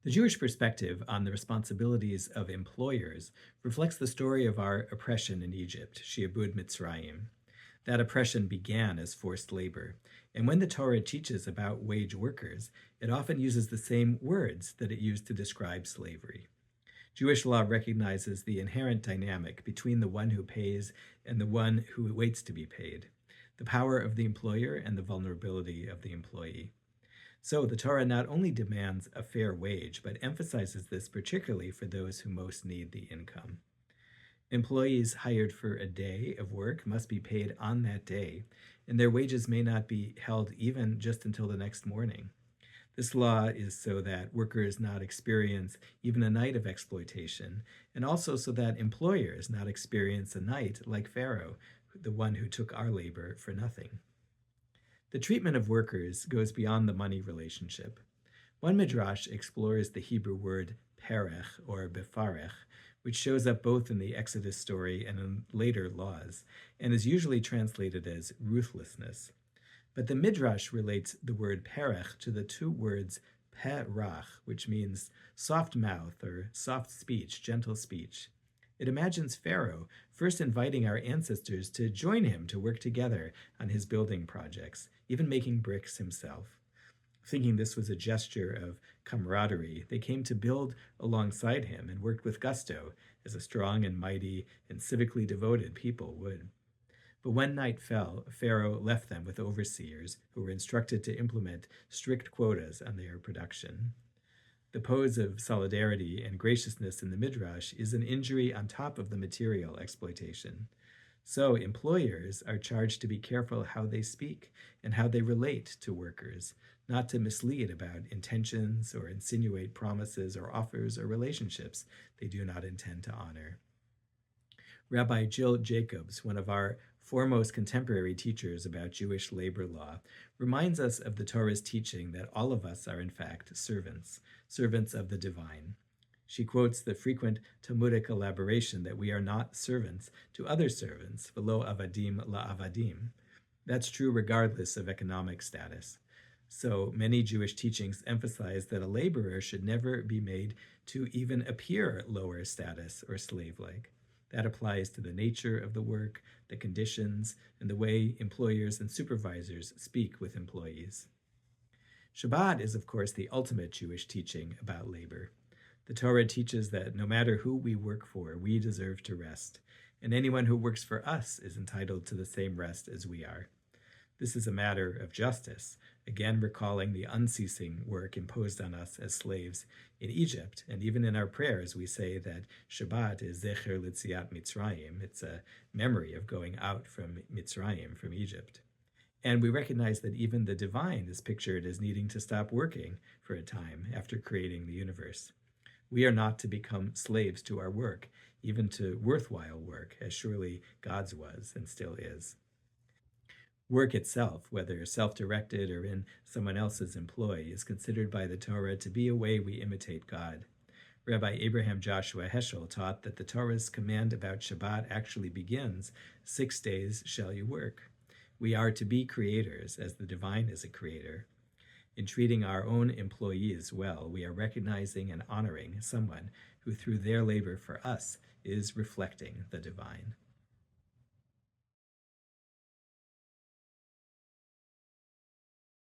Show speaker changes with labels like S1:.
S1: The Jewish perspective on the responsibilities of employers reflects the story of our oppression in Egypt, Shi'abud Mitzrayim. That oppression began as forced labor, and when the Torah teaches about wage workers, it often uses the same words that it used to describe slavery. Jewish law recognizes the inherent dynamic between the one who pays and the one who waits to be paid, the power of the employer and the vulnerability of the employee. So the Torah not only demands a fair wage, but emphasizes this particularly for those who most need the income. Employees hired for a day of work must be paid on that day, and their wages may not be held even just until the next morning. This law is so that workers not experience even a night of exploitation, and also so that employers not experience a night like Pharaoh, the one who took our labor for nothing. The treatment of workers goes beyond the money relationship. One midrash explores the Hebrew word perech or befarech, which shows up both in the Exodus story and in later laws, and is usually translated as ruthlessness. But the midrash relates the word perech to the two words perach, which means soft mouth or soft speech, gentle speech. It imagines Pharaoh first inviting our ancestors to join him to work together on his building projects, even making bricks himself. Thinking this was a gesture of camaraderie, they came to build alongside him and worked with gusto, as a strong and mighty and civically devoted people would. But when night fell, Pharaoh left them with overseers who were instructed to implement strict quotas on their production. The pose of solidarity and graciousness in the Midrash is an injury on top of the material exploitation. So employers are charged to be careful how they speak and how they relate to workers, not to mislead about intentions or insinuate promises or offers or relationships they do not intend to honor. Rabbi Jill Jacobs, one of our foremost contemporary teachers about Jewish labor law, reminds us of the Torah's teaching that all of us are in fact servants, servants of the divine. She quotes the frequent Talmudic elaboration that we are not servants to other servants, velo avadim la avadim. That's true regardless of economic status. So many Jewish teachings emphasize that a laborer should never be made to even appear lower status or slave-like. That applies to the nature of the work, the conditions, and the way employers and supervisors speak with employees. Shabbat is, of course, the ultimate Jewish teaching about labor. The Torah teaches that no matter who we work for, we deserve to rest, and anyone who works for us is entitled to the same rest as we are. This is a matter of justice, again recalling the unceasing work imposed on us as slaves in Egypt, and even in our prayers we say that Shabbat is Zecher Litziat Mitzrayim. It's a memory of going out from Mitzrayim, from Egypt. And we recognize that even the divine is pictured as needing to stop working for a time after creating the universe. We are not to become slaves to our work, even to worthwhile work, as surely God's was and still is. Work itself, whether self-directed or in someone else's employ, is considered by the Torah to be a way we imitate God. Rabbi Abraham Joshua Heschel taught that the Torah's command about Shabbat actually begins, 6 days shall you work. We are to be creators, as the divine is a creator. In treating our own employees well, we are recognizing and honoring someone who, through their labor for us, is reflecting the divine.